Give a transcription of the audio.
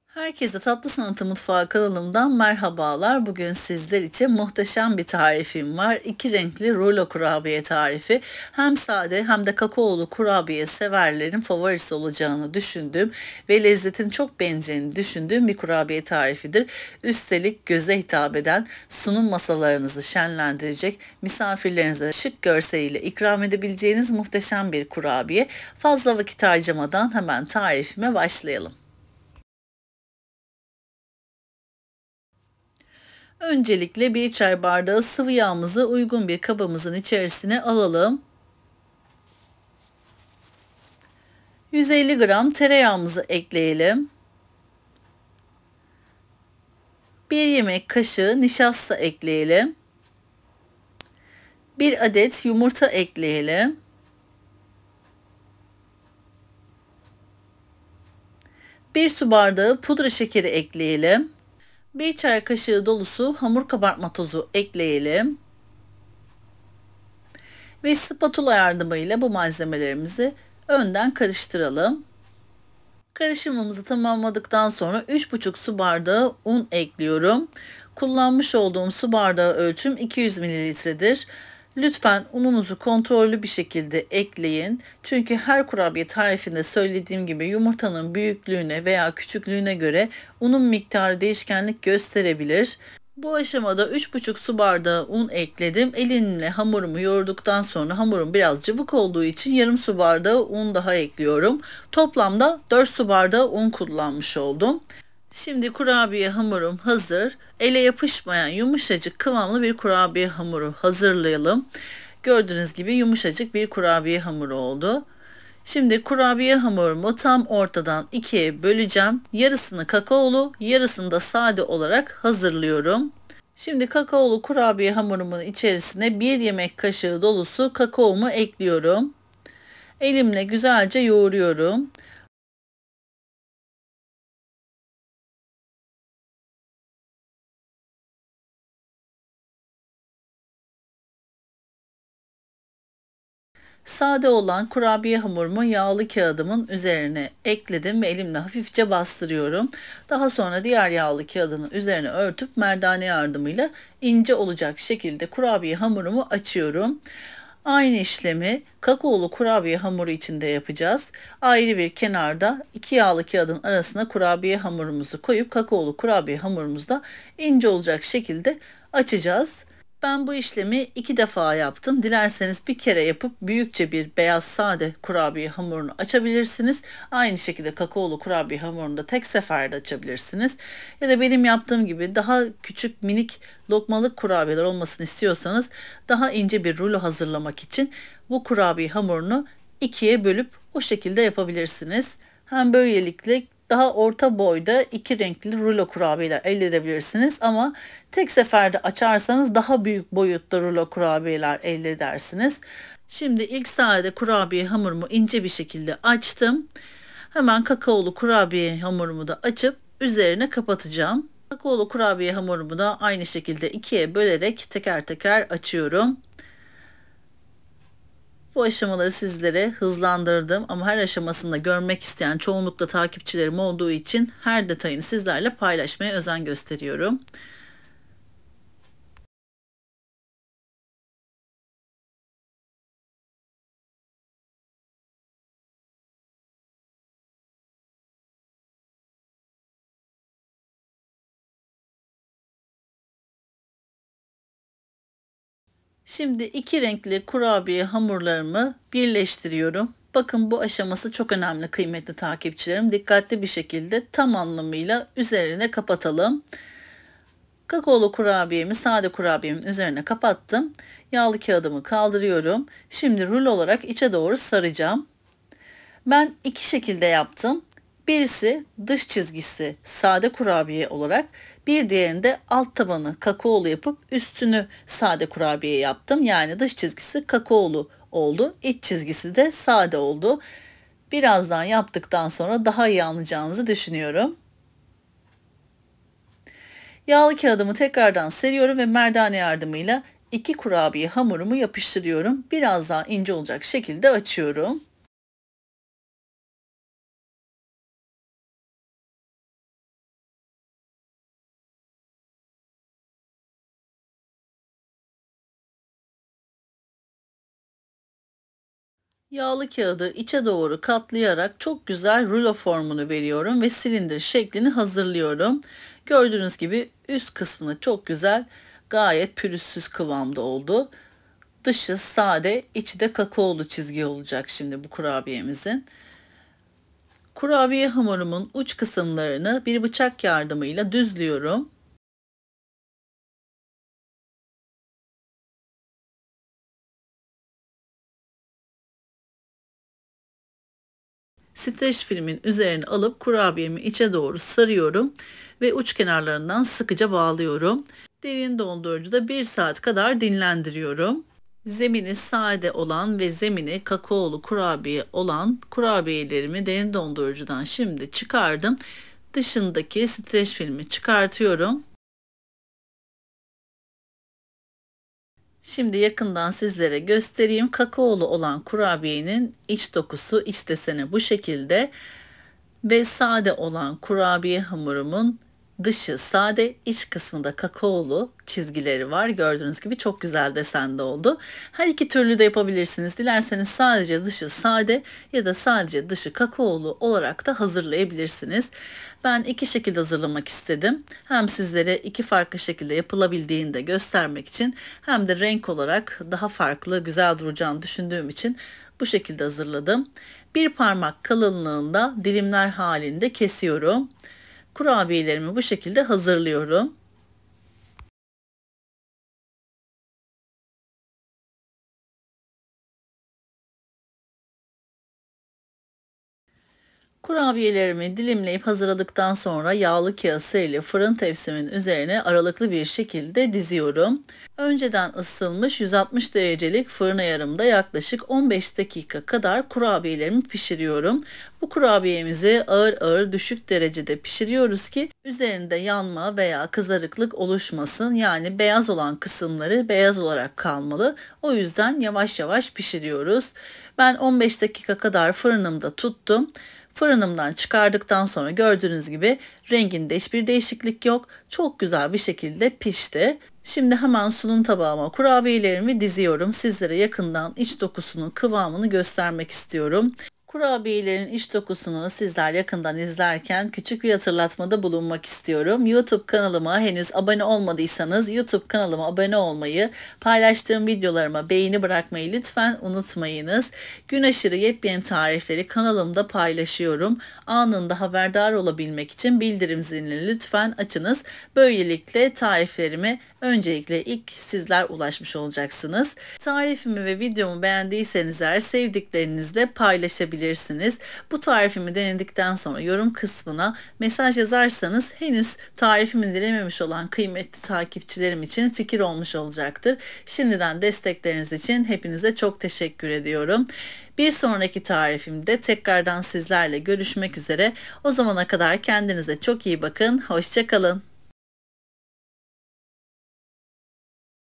Herkese Tatlı Sanatı Mutfağı kanalımdan merhabalar. Bugün sizler için muhteşem bir tarifim var. İki renkli rulo kurabiye tarifi. Hem sade hem de kakaolu kurabiye severlerin favorisi olacağını düşündüğüm ve lezzetini çok beğeneceğini düşündüğüm bir kurabiye tarifidir. Üstelik göze hitap eden, sunum masalarınızı şenlendirecek, misafirlerinize şık görseliyle ikram edebileceğiniz muhteşem bir kurabiye. Fazla vakit harcamadan hemen tarifime başlayalım. Öncelikle bir çay bardağı sıvı yağımızı uygun bir kabımızın içerisine alalım. 150 gram tereyağımızı ekleyelim. 1 yemek kaşığı nişasta ekleyelim. 1 adet yumurta ekleyelim. 1 su bardağı pudra şekeri ekleyelim. 1 çay kaşığı dolusu hamur kabartma tozu ekleyelim. Ve spatula yardımıyla bu malzemelerimizi önden karıştıralım. Karışımımızı tamamladıktan sonra 3,5 su bardağı un ekliyorum. Kullanmış olduğum su bardağı ölçüm 200 mililitredir. Lütfen ununuzu kontrollü bir şekilde ekleyin. Çünkü her kurabiye tarifinde söylediğim gibi yumurtanın büyüklüğüne veya küçüklüğüne göre unun miktarı değişkenlik gösterebilir. Bu aşamada 3,5 su bardağı un ekledim. Elimle hamurumu yoğurduktan sonra hamurum biraz cıvık olduğu için yarım su bardağı un daha ekliyorum. Toplamda 4 su bardağı un kullanmış oldum. Şimdi kurabiye hamurum hazır. Ele yapışmayan yumuşacık kıvamlı bir kurabiye hamuru hazırlayalım. Gördüğünüz gibi yumuşacık bir kurabiye hamuru oldu. Şimdi kurabiye hamurumu tam ortadan ikiye böleceğim. Yarısını kakaolu, yarısını da sade olarak hazırlıyorum. Şimdi kakaolu kurabiye hamurumun içerisine 1 yemek kaşığı dolusu kakaomu ekliyorum. Elimle güzelce yoğuruyorum. Sade olan kurabiye hamurumu yağlı kağıdımın üzerine ekledim ve elimle hafifçe bastırıyorum. Daha sonra diğer yağlı kağıdının üzerine örtüp merdane yardımıyla ince olacak şekilde kurabiye hamurumu açıyorum. Aynı işlemi kakaolu kurabiye hamuru için de yapacağız. Ayrı bir kenarda iki yağlı kağıdın arasına kurabiye hamurumuzu koyup kakaolu kurabiye hamurumuzu da ince olacak şekilde açacağız. Ben bu işlemi 2 defa yaptım. Dilerseniz bir kere yapıp büyükçe bir beyaz sade kurabiye hamurunu açabilirsiniz. Aynı şekilde kakaolu kurabiye hamurunu da tek seferde açabilirsiniz. Ya da benim yaptığım gibi daha küçük minik lokmalık kurabiyeler olmasını istiyorsanız daha ince bir rulo hazırlamak için bu kurabiye hamurunu ikiye bölüp o şekilde yapabilirsiniz. Hem böylelikle daha orta boyda iki renkli rulo kurabiyeler elde edebilirsiniz ama tek seferde açarsanız daha büyük boyutta rulo kurabiyeler elde edersiniz. Şimdi ilk sade kurabiye hamurumu ince bir şekilde açtım. Hemen kakaolu kurabiye hamurumu da açıp üzerine kapatacağım. Kakaolu kurabiye hamurumu da aynı şekilde ikiye bölerek teker teker açıyorum. Bu aşamaları sizlere hızlandırdım ama her aşamasında görmek isteyen çoğunlukla takipçilerim olduğu için her detayını sizlerle paylaşmaya özen gösteriyorum. Şimdi iki renkli kurabiye hamurlarımı birleştiriyorum. Bakın bu aşaması çok önemli kıymetli takipçilerim. Dikkatli bir şekilde tam anlamıyla üzerine kapatalım. Kakaolu kurabiyemi sade kurabiyemin üzerine kapattım. Yağlı kağıdımı kaldırıyorum. Şimdi rulo olarak içe doğru saracağım. Ben iki şekilde yaptım. Birisi dış çizgisi sade kurabiye olarak, bir diğerinde alt tabanı kakaolu yapıp üstünü sade kurabiye yaptım. Yani dış çizgisi kakaolu oldu, iç çizgisi de sade oldu. Birazdan yaptıktan sonra daha iyi anlayacağınızı düşünüyorum. Yağlı kağıdımı tekrardan seriyorum ve merdane yardımıyla iki kurabiye hamurumu yapıştırıyorum. Biraz daha ince olacak şekilde açıyorum. Yağlı kağıdı içe doğru katlayarak çok güzel rulo formunu veriyorum ve silindir şeklini hazırlıyorum. Gördüğünüz gibi üst kısmını çok güzel, gayet pürüzsüz kıvamda oldu. Dışı sade, içi de kakaolu çizgi olacak şimdi bu kurabiyemizin. Kurabiye hamurumun uç kısımlarını bir bıçak yardımıyla düzlüyorum. Streç filmin üzerine alıp kurabiyemi içe doğru sarıyorum ve uç kenarlarından sıkıca bağlıyorum. Derin dondurucuda 1 saat kadar dinlendiriyorum. Zemini sade olan ve zemini kakaolu kurabiye olan kurabiyelerimi derin dondurucudan şimdi çıkardım. Dışındaki streç filmi çıkartıyorum. Şimdi yakından sizlere göstereyim. Kakaolu olan kurabiyenin iç dokusu, iç deseni bu şekilde ve sade olan kurabiye hamurumun dışı sade, iç kısmında kakaolu çizgileri var. Gördüğünüz gibi çok güzel desende oldu. Her iki türlü de yapabilirsiniz. Dilerseniz sadece dışı sade ya da sadece dışı kakaolu olarak da hazırlayabilirsiniz. Ben iki şekilde hazırlamak istedim. Hem sizlere iki farklı şekilde yapılabildiğini de göstermek için hem de renk olarak daha farklı, güzel duracağını düşündüğüm için bu şekilde hazırladım. Bir parmak kalınlığında dilimler halinde kesiyorum. Kurabiyelerimi bu şekilde hazırlıyorum. Kurabiyelerimi dilimleyip hazırladıktan sonra yağlı kağıt ile fırın tepsimin üzerine aralıklı bir şekilde diziyorum. Önceden ısıtılmış 160 derecelik fırın ayarımda yaklaşık 15 dakika kadar kurabiyelerimi pişiriyorum. Bu kurabiyemizi ağır ağır düşük derecede pişiriyoruz ki üzerinde yanma veya kızarıklık oluşmasın. Yani beyaz olan kısımları beyaz olarak kalmalı. O yüzden yavaş yavaş pişiriyoruz. Ben 15 dakika kadar fırınımda tuttum. Fırınımdan çıkardıktan sonra gördüğünüz gibi renginde hiçbir değişiklik yok. Çok güzel bir şekilde pişti. Şimdi hemen sunum tabağıma kurabiyelerimi diziyorum. Sizlere yakından iç dokusunun kıvamını göstermek istiyorum. Kurabiyelerin iç dokusunu sizler yakından izlerken küçük bir hatırlatmada bulunmak istiyorum. YouTube kanalıma henüz abone olmadıysanız YouTube kanalıma abone olmayı, paylaştığım videolarıma beğeni bırakmayı lütfen unutmayınız. Gün aşırı yepyeni tarifleri kanalımda paylaşıyorum. Anında haberdar olabilmek için bildirim zilini lütfen açınız. Böylelikle tariflerime öncelikle ilk sizler ulaşmış olacaksınız. Tarifimi ve videomu beğendiyseniz eğer sevdiklerinizle paylaşabilirsiniz. Bu tarifimi denedikten sonra yorum kısmına mesaj yazarsanız henüz tarifimi denememiş olan kıymetli takipçilerim için fikir olmuş olacaktır. Şimdiden destekleriniz için hepinize çok teşekkür ediyorum. Bir sonraki tarifimde tekrardan sizlerle görüşmek üzere. O zamana kadar kendinize çok iyi bakın. Hoşça kalın.